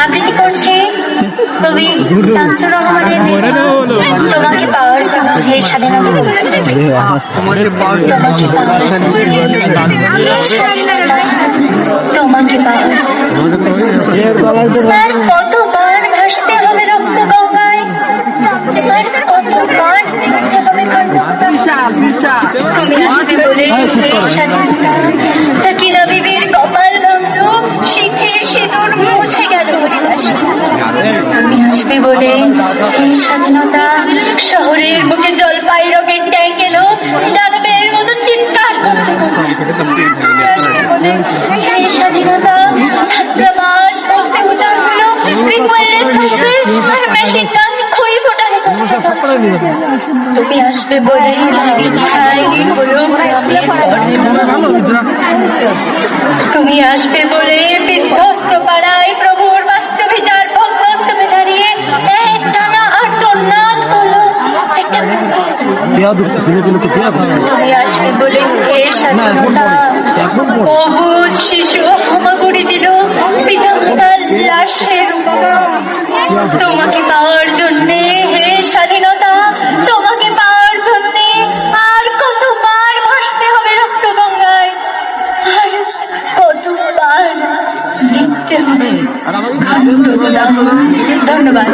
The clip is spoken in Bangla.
আবৃত্তি করছি কবি শামসুর রহমানের তোমাকে পাওয়ার জন্য হে স্বাধীনতা, তোমাকে পাওয়ার জন্য আর কতবার ভাসতে হবে রক্ত গঙ্গায়, আর কতবার দেখতে হবে তুমি আসবে বলে সাকিনা বিবির কপাল ভঙ্গ, শিখের সিঁদুর মুছে গেল হরিদাসী। তুমি আসবে বলে এই স্বাধীনতা, শহরের বুকে জলপাই রঙের ট্যাঙ্ক এলো দানবের মতো চিৎকার করতে করতে। এই স্বাধীনতা ছাত্রাবাস বসতে উজাড় হলো, রিকোয়ারের থাকবে আর মেশিন গান খুঁই ফোটানো। তুমি আসবে বলে তুমি আসবে বলে বিধ্বস্ত পাড়ায় প্রভুর বাস্তবিতার ভগ্নস্তবে দাঁড়িয়ে এক টানা আর তন্নাদ করলো। তুমি আসবে বলে এ স্বাধীনতা অবুঝ শিশু ক্ষমা করে দিল পিতামাতার লাশের। তোমাকে পাওয়ার জন্যে হে স্বাধীনতা, তোমাকে পাওয়ার জন্যে আর কতবার ভাসতে হবে রক্ত গঙ্গায়, আর কতবার দেখতে হবে। ধন্যবাদ।